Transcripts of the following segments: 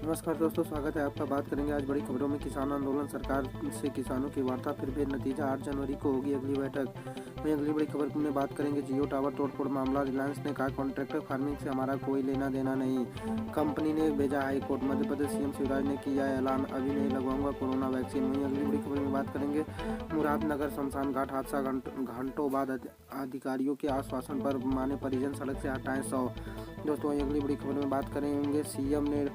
नमस्कार दोस्तों, स्वागत है आपका। बात करेंगे आज बड़ी खबरों में। किसान आंदोलन, सरकार से किसानों की वार्ता, फिर बेनतीजा। 8 जनवरी को होगी अगली बैठक। वहीं अगली बड़ी खबर में बात करेंगे जियो टावर तोड़फोड़ मामला। रिलायंस ने कहा कॉन्ट्रैक्ट फार्मिंग से हमारा कोई लेना देना नहीं, कंपनी ने भेजा high court. Madhya Pradesh CM Shivraj ने किया ऐलान, अभी नहीं लगवाऊंगा कोरोना वैक्सीन। वहीं अगली बड़ी खबर में बात करेंगे मुरादनगर शमशान घाट हादसा, घंटों बाद अधिकारियों के आश्वासन पर माने परिजन, सड़क से हटाएं 100। दोस्तों वहीं अगली बड़ी खबर में बात करेंगे सीएम ने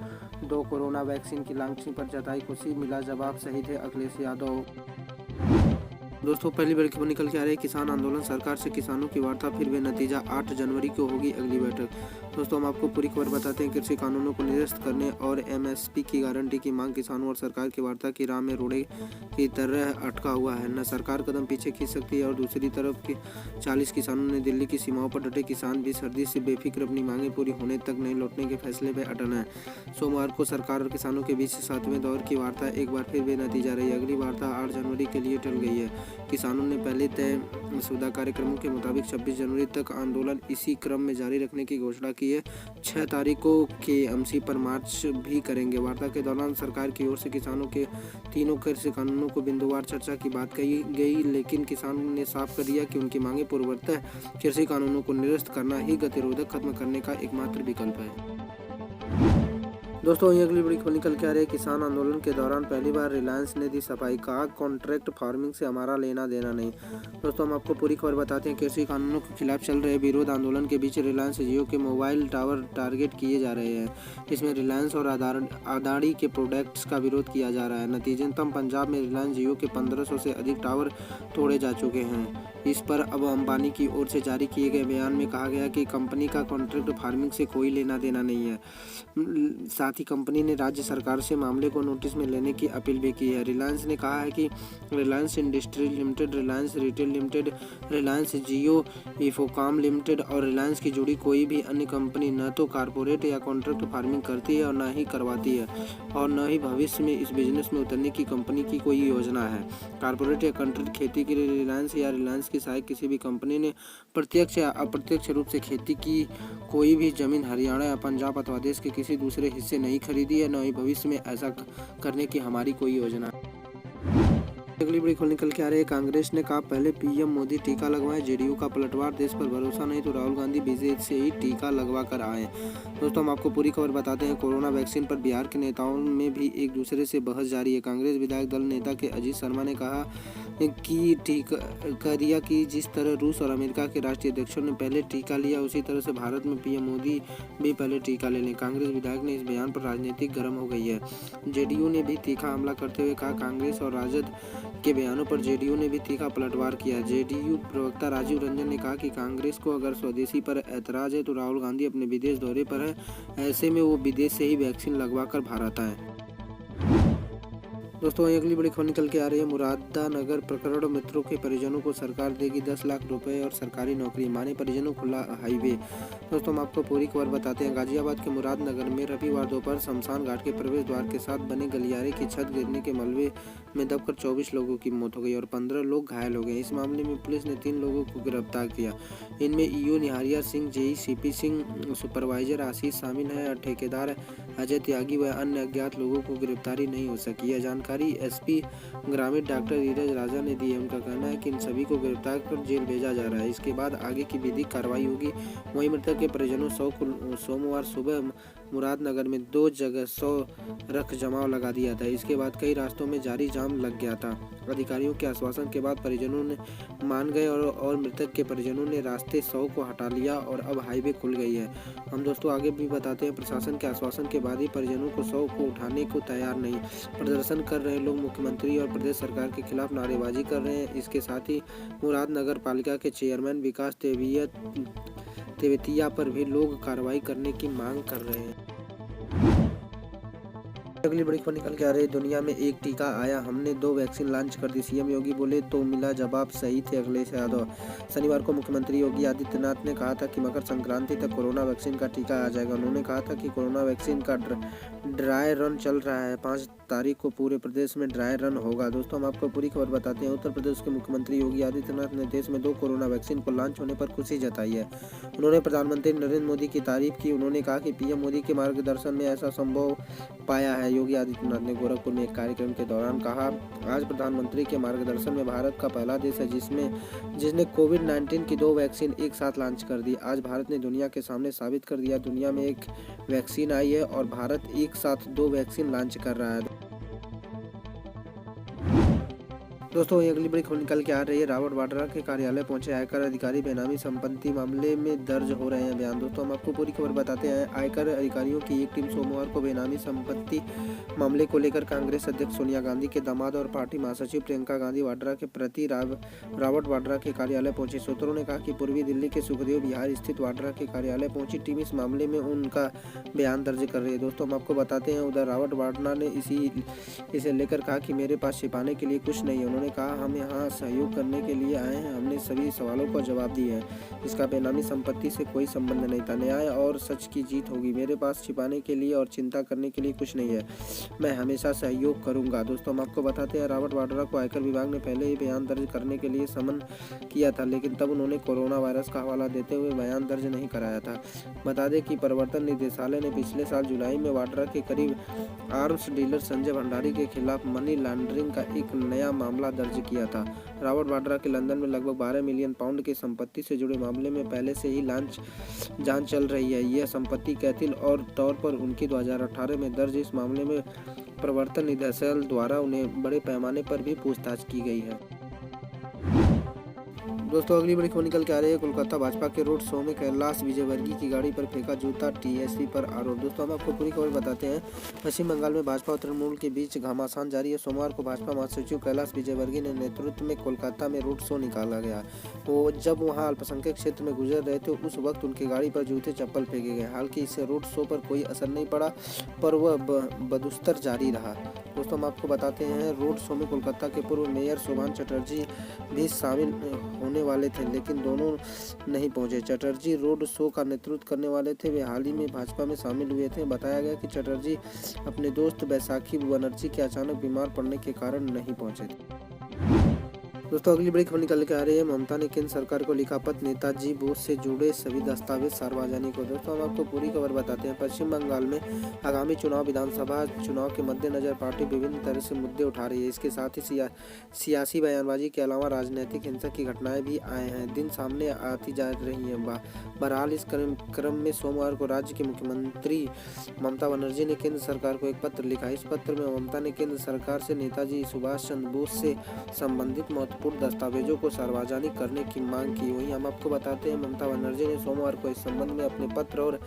2 कोरोना वैक्सीन की लॉन्चिंग पर जताई खुशी, मिला जवाब सही थे अखिलेश यादव। दोस्तों पहली बड़ी खबर निकल के आ रही है किसान आंदोलन, सरकार से किसानों की वार्ता, फिर बेनतीजा। 8 जनवरी को होगी अगली बैठक। दोस्तों हम आपको पूरी खबर बताते हैं। कृषि कानूनों को निरस्त करने और एमएसपी की गारंटी की मांग किसानों और सरकार की वार्ता की राह में रोड़े की तरह अटका हुआ है। न सरकार कदम पीछे खींच सकती है और दूसरी तरफ के 40 किसानों ने दिल्ली की सीमाओं पर डटे किसान भी सर्दी से बेफिक्र अपनी मांगें पूरी होने तक नहीं लौटने के फैसले पर अटल हैं। सोमवार को सरकार और किसानों के बीच 7वें दौर की वार्ता एक बार फिर बेनतीजा रही। अगली वार्ता 8 जनवरी के लिए टल गई है। किसानों ने पहले तय शुदा कार्यक्रमों के मुताबिक 26 जनवरी तक आंदोलन इसी क्रम में जारी रखने की घोषणा की है। 6 तारीखों के एमसी पर मार्च भी करेंगे। वार्ता के दौरान सरकार की ओर से किसानों के तीनों कृषि कानूनों को बिंदुवार चर्चा की बात कही गई, लेकिन किसानों ने साफ कर दिया कि उनकी मांगें पूर्ववत कृषि कानूनों को निरस्त करना ही गतिरोधक खत्म करने का एकमात्र विकल्प है। दोस्तों ये अगली बड़ी खबर निकल के आ रही है किसान आंदोलन के दौरान पहली बार रिलायंस ने दी सफाई, कहा कॉन्ट्रैक्ट फार्मिंग से हमारा लेना देना नहीं। दोस्तों हम आपको पूरी खबर बताते हैं। कृषि कानूनों के खिलाफ चल रहे विरोध आंदोलन के बीच रिलायंस जियो के मोबाइल टावर टारगेट किए जा रहे हैं। इसमें रिलायंस और अदानी के प्रोडक्ट्स का विरोध किया जा रहा है। नतीजतन पंजाब में रिलायंस जियो के 1500 से अधिक टावर तोड़े जा चुके हैं। इस पर अब अंबानी की ओर से जारी किए गए बयान में कहा गया कि कंपनी का कॉन्ट्रैक्ट फार्मिंग से कोई लेना देना नहीं है। साथ ही कंपनी ने राज्य सरकार से मामले को नोटिस में लेने की अपील भी की है। रिलायंस ने कहा है कि Reliance Industry Limited, Reliance Retail Limited, Reliance Jio Infocomm Limited और रिलायंस की जुड़ी कोई भी अन्य कंपनी न तो कारपोरेट या कॉन्ट्रैक्ट फार्मिंग करती है और न ही करवाती है, और न ही भविष्य में इस बिजनेस में उतरने की कंपनी की कोई योजना है। कारपोरेट या कॉन्ट्रैक्ट खेती के लिए रिलायंस या रिलायंस की सहायक किसी भी कंपनी ने प्रत्यक्ष या अप्रत्यक्ष रूप से खेती की कोई भी जमीन हरियाणा या पंजाब अथवा देश के किसी दूसरे हिस्से नहीं खरीदी है, न ही भविष्य में ऐसा करने की हमारी कोई योजना है। अगली बड़ी खबर निकल के आ रही है कांग्रेस ने कहा पहले पीएम मोदी टीका लगवाएं, जेडीयू का पलटवार, देश पर भरोसा नहीं तो राहुल गांधी बीजेपी से ही टीका लगवा कर आए। दोस्तों हम आपको पूरी खबर बताते हैं। कोरोना वैक्सीन पर बिहार के नेताओं में भी एक दूसरे से बहस जारी है। कांग्रेस विधायक दल नेता के अजीत शर्मा ने कहा कि टीकाकरिया की जिस तरह रूस और अमेरिका के राष्ट्रीय अध्यक्षों ने पहले टीका लिया, उसी तरह से भारत में पीएम मोदी भी पहले टीका ले लें। कांग्रेस विधायक ने इस बयान पर राजनीतिक गर्म हो गई है। जेडीयू ने भी तीखा हमला करते हुए कहा कांग्रेस और राजद के बयानों पर जेडीयू ने भी तीखा पलटवार किया। जेडीयू प्रवक्ता राजीव रंजन ने कहा कि कांग्रेस को अगर स्वदेशी पर ऐतराज है तो राहुल गांधी अपने विदेश दौरे पर है, ऐसे में वो विदेश से ही वैक्सीन लगवा कर भारत आए। दोस्तों अगली बड़ी खबर निकल के आ रही है मुरादानगर प्रकरण, मित्रों के परिजनों को सरकार देगी 10 लाख रुपए और सरकारी नौकरी, माने परिजनों खुला हाईवे। दोस्तों हम आपको पूरी खबर बताते हैं। गाजियाबाद के मुरादनगर में रविवार दोपहर शमशान घाट के प्रवेश द्वार के साथ बने गलियारे की छत गिरने के मलबे में दबकर 24 लोगों की मौत हो गई और 15 लोग घायल हो गए। इस मामले में पुलिस ने 3 लोगों को गिरफ्तार किया। इनमें EO Niharia Singh, JE CP Singh, supervisor Ashish शामिल है और ठेकेदार अजय त्यागी व अन्य अज्ञात लोगों को गिरफ्तारी नहीं हो सकी। यह जानकारी एसपी ग्रामीण डॉक्टर नीरज राजा ने दी है। उनका कहना है कि इन सभी को गिरफ्तार कर जेल भेजा जा रहा है। इसके बाद आगे की विधिक कार्रवाई होगी। वहीं मृतक के परिजनों 100 को सोमवार सुबह मुरादनगर में 2 जगह 100 रख जमाव लगा दिया था। इसके बाद कई रास्तों में जारी जाम लग गया था। अधिकारियों के आश्वासन के बाद परिजनों ने मान गए और मृतक के परिजनों ने रास्ते 100 को हटा लिया और अब हाईवे खुल गई है। हम दोस्तों आगे भी बताते हैं। प्रशासन के आश्वासन के बाद ही परिजनों को 100 को उठाने को तैयार नहीं। प्रदर्शन कर रहे लोग मुख्यमंत्री और प्रदेश सरकार के खिलाफ नारेबाजी कर रहे हैं। इसके साथ ही मुरादनगर पालिका के चेयरमैन विकास तेवतिया पर भी लोग कार्रवाई करने की मांग कर रहे हैं। अगली बड़ी खबर निकल के आ रही है। दुनिया में एक टीका आया, हमने 2 वैक्सीन लॉन्च कर दी। सीएम योगी बोले तो मिला जवाब, सही थे अखिलेश यादव। शनिवार को मुख्यमंत्री योगी आदित्यनाथ ने कहा था कि मकर संक्रांति तक कोरोना वैक्सीन का टीका आ जाएगा। उन्होंने कहा था कि कोरोना वैक्सीन का ड्राई रन चल रहा है। 5 तारीख को पूरे प्रदेश में ड्राई रन होगा। दोस्तों, हम आपको पूरी खबर बताते हैं। उत्तर प्रदेश के मुख्यमंत्री योगी आदित्यनाथ ने देश में 2 कोरोना वैक्सीन को लॉन्च होने पर खुशी जताई है। उन्होंने प्रधानमंत्री नरेंद्र मोदी की तारीफ की। उन्होंने कहा कि पीएम मोदी के मार्गदर्शन में ऐसा संभव पाया है। योगी आदित्यनाथ ने गोरखपुर में एक कार्यक्रम के दौरान कहा, आज प्रधानमंत्री के मार्गदर्शन में भारत का पहला देश है जिसने कोविड-19 की 2 वैक्सीन एक साथ लॉन्च कर दी। आज भारत ने दुनिया के सामने साबित कर दिया, दुनिया में एक वैक्सीन आई है और भारत एक साथ 2 वैक्सीन लॉन्च कर रहा है। दोस्तों, ये अगली बड़ी खबर निकल के आ रही है। रॉबर्ट वाड्रा के कार्यालय पहुंचे आयकर अधिकारी, बेनामी संपत्ति मामले में दर्ज हो रहे हैं बयान। दोस्तों, हम आपको पूरी खबर बताते हैं। आयकर अधिकारियों की एक टीम सोमवार को बेनामी संपत्ति मामले को लेकर कांग्रेस अध्यक्ष सोनिया गांधी के दामाद और पार्टी महासचिव प्रियंका गांधी वाड्रा के प्रति रॉबर्ट वाड्रा के कार्यालय पहुंची। सूत्रों ने कहा कि पूर्वी दिल्ली के सुखदेव विहार स्थित वाड्रा के कार्यालय पहुंची टीम इस मामले में उनका बयान दर्ज कर रही है। दोस्तों, हम आपको बताते हैं, उधर रॉबर्ट वाड्रा ने इसे लेकर कहा कि मेरे पास छिपाने के लिए कुछ नहीं है। उन्होंने कहा, हम यहाँ सहयोग करने के लिए आए हैं, हमने सभी सवालों का जवाब दिए हैं। इसका बेनामी संपत्ति से कोई संबंध नहीं था। न्याय और सच की जीत होगी। मेरे पास छिपाने के लिए और चिंता करने के लिए कुछ नहीं है। मैं हमेशा सहयोग करूंगा। दोस्तों, हम आपको बताते हैं, रॉबर्ट वाड्रा को आयकर विभाग ने पहले ही बयान दर्ज करने के लिए समन किया था, लेकिन तब उन्होंने कोरोना वायरस का हवाला देते हुए बयान दर्ज नहीं कराया था। बता दें कि प्रवर्तन निदेशालय ने पिछले साल जुलाई में वाड्रा के करीब आर्म्स डीलर संजय भंडारी के खिलाफ मनी लॉन्ड्रिंग का एक नया मामला दर्ज किया था। रॉबर्ट वाड्रा के लंदन में लगभग 12 मिलियन पाउंड की संपत्ति से जुड़े मामले में पहले से ही जांच चल रही है। यह संपत्ति कैथिल और तौर पर उनकी 2018 में दर्ज इस मामले में प्रवर्तन निदेशालय द्वारा उन्हें बड़े पैमाने पर भी पूछताछ की गई है। दोस्तों, अगली बड़ी खबर निकल के आ रही है। कोलकाता भाजपा के रोड शो में कैलाश विजयवर्गीय की गाड़ी पर फेंका जूता, टीएसपी पर आरोप। दोस्तों, हम आपको पूरी खबर बताते हैं। पश्चिम बंगाल में भाजपा और तृणमूल के बीच घमासान जारी है। सोमवार को भाजपा महासचिव कैलाश विजयवर्गीय ने नेतृत्व में कोलकाता में रोड शो निकाला गया। वो जब वहां अल्पसंख्यक क्षेत्र में गुजर रहे थे, उस वक्त उनकी गाड़ी पर जूते चप्पल फेंके गए। हालांकि इससे रोड शो पर कोई असर नहीं पड़ा, पर वह बदुस्तर जारी रहा। दोस्तों, हम आपको बताते हैं, रोड शो में कोलकाता के पूर्व मेयर शोभान चटर्जी भी शामिल होने वाले थे, लेकिन दोनों नहीं पहुंचे। चटर्जी रोड शो का नेतृत्व करने वाले थे। वे हाल ही में भाजपा में शामिल हुए थे। बताया गया कि चटर्जी अपने दोस्त बैसाखी बनर्जी के अचानक बीमार पड़ने के कारण नहीं पहुंचे थे। दोस्तों, अगली बड़ी खबर निकल के आ रही है। ममता ने केंद्र सरकार को लिखा पत्र, नेताजी बोस से जुड़े सभी दस्तावेज सार्वजनिक हो। दोस्तों, हम आपको पूरी खबर बताते हैं। पश्चिम बंगाल में आगामी चुनाव, विधानसभा चुनाव के मद्देनजर पार्टी विभिन्न तरह से मुद्दे उठा रही है। इसके साथ ही सियासी बयानबाजी के अलावा राजनीतिक हिंसा की घटनाएं भी आए हैं, दिन सामने आती जा रही हैं। बहरहाल, इस क्रम में सोमवार को राज्य की मुख्यमंत्री ममता बनर्जी ने केंद्र सरकार को एक पत्र लिखा। इस पत्र में ममता ने केंद्र सरकार से नेताजी सुभाष चंद्र बोस से संबंधित महत्वपूर्ण दस्तावेजों को सार्वजनिक करने की मांग की। वहीं हम आपको बताते हैं, ममता बनर्जी ने सोमवार को इस संबंध में अपने पत्र और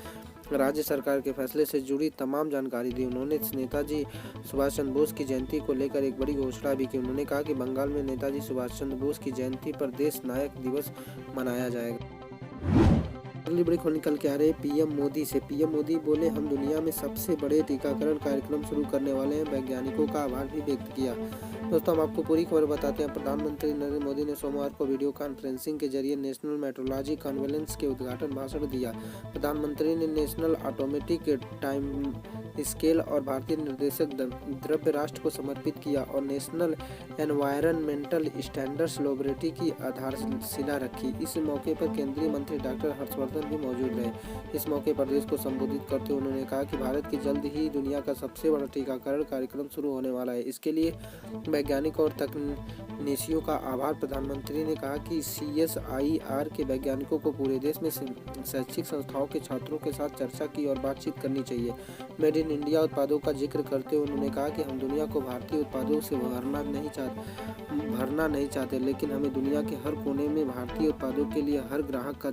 राज्य सरकार के फैसले से जुड़ी तमाम जानकारी दी। उन्होंने नेताजी सुभाष चंद्र बोस की जयंती को लेकर एक बड़ी घोषणा भी की। उन्होंने कहा कि बंगाल में नेताजी सुभाष चंद्र बोस की जयंती पर देश नायक दिवस मनाया जाएगा। अगली बड़ी खबर निकल के आ रही है। पीएम मोदी से। पीएम मोदी बोले, हम दुनिया में सबसे बड़े टीकाकरण कार्यक्रम शुरू करने वाले हैं। वैज्ञानिकों का आभार भी व्यक्त किया। दोस्तों, हम आपको पूरी खबर बताते हैं। प्रधानमंत्री नरेंद्र मोदी ने सोमवार को वीडियो कॉन्फ्रेंसिंग के जरिए नेशनल मेट्रोलॉजी कॉन्फ्रेंस के उद्घाटन भाषण दिया। प्रधानमंत्री ने नेशनल ऑटोमेटिक टाइम स्केल और भारतीय निर्देशक द्रव्य राष्ट्र को समर्पित किया और नेशनल एनवायरनमेंटल स्टैंडर्ड्स लैबोरेटरी की आधारशिला रखी। इस मौके पर केंद्रीय मंत्री डॉक्टर हर्षवर्धन भी मौजूद रहे। इस मौके पर देश को संबोधित करते हुए उन्होंने कहा कि भारत की जल्द ही दुनिया का सबसे बड़ा टीकाकरण कार्यक्रम शुरू होने वाला है। इसके लिए वैज्ञानिकों और तकनीशियों का आभार। प्रधानमंत्री ने कहा कि CSIR के वैज्ञानिकों को पूरे देश में शैक्षिक संस्थाओं के छात्रों के साथ चर्चा की और बातचीत करनी चाहिए। मेड इन इंडिया उत्पादों का जिक्र करते हुए उन्होंने कहा कि हम दुनिया को भारतीय उत्पादों से भरना नहीं चाहते, लेकिन हमें दुनिया के हर कोने में भारतीय उत्पादों के लिए हर ग्राहक का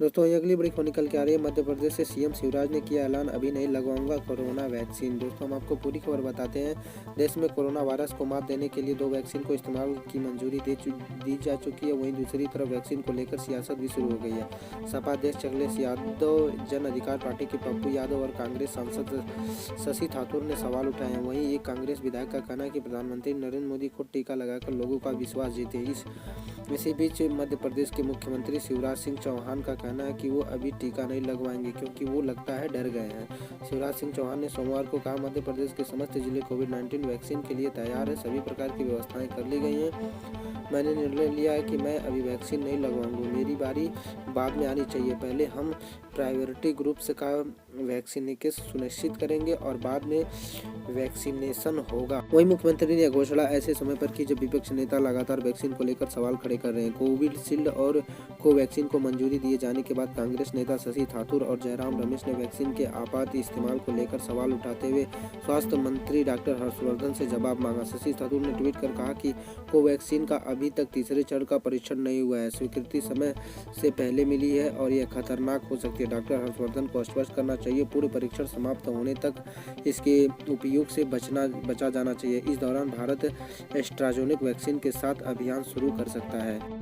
दोस्तों ये अगली बड़ी खबर निकल के आ रही है। मध्य प्रदेश से सीएम शिवराज ने किया ऐलान, अभी नहीं लगवाऊंगा कोरोना वैक्सीन। दोस्तों हम आपको पूरी खबर बताते हैं। देश में कोरोना वायरस को मात देने के लिए 2 वैक्सीन को इस्तेमाल की मंजूरी दी जा चुकी है। वहीं दूसरी तरफ वैक्सीन को लेकर सियासत भी शुरू हो गई है। सपा अध्यक्ष अखिलेश यादव, जन अधिकार पार्टी के पप्पू यादव और कांग्रेस सांसद शशि ठाकुर ने सवाल उठाए हैं। वहीं एक कांग्रेस विधायक का कहना है कि प्रधानमंत्री नरेंद्र मोदी खुद टीका लगाकर लोगों का विश्वास जीते। इसी बीच मध्य प्रदेश के मुख्यमंत्री शिवराज सिंह चौहान का कहना है कि वो अभी टीका नहीं लगवाएंगे क्योंकि वो लगता है डर गए हैं। शिवराज सिंह चौहान ने सोमवार को कहा, मध्य प्रदेश के समस्त जिले कोविड-19 वैक्सीन के लिए तैयार है, सभी प्रकार की व्यवस्थाएं कर ली गई हैं। मैंने निर्णय लिया है कि मैं अभी वैक्सीन नहीं लगवाऊंगा, मेरी बारी बाद में आनी चाहिए। पहले हम प्रायोरिटी ग्रुप्स का वैक्सीनेशन सुनिश्चित करेंगे और बाद में वैक्सीनेशन होगा। वहीं मुख्यमंत्री ने घोषणा ऐसे समय पर की जब विपक्ष नेता लगातार वैक्सीन को लेकर सवाल खड़े कर रहे हैं। कोविशील्ड और कोवैक्सीन को मंजूरी दिए जाने के बाद कांग्रेस नेता शशि ठाकुर और जयराम रमेश ने वैक्सीन के आपात इस्तेमाल को लेकर सवाल उठाते हुए स्वास्थ्य मंत्री डॉक्टर हर्षवर्धन से जवाब मांगा। शशि ठाकुर ने ट्वीट कर कहा कि कोवैक्सीन का अभी तक तीसरे चरण का परीक्षण नहीं हुआ है, स्वीकृति समय से पहले मिली है और यह खतरनाक हो सकती है। डॉक्टर हर्षवर्धन को स्पष्ट करना चाहिए, पूरे परीक्षण समाप्त होने तक इसके उपयोग से बचा जाना चाहिए। इस दौरान भारत एस्ट्राजेनेका वैक्सीन के साथ अभियान शुरू कर सकता है।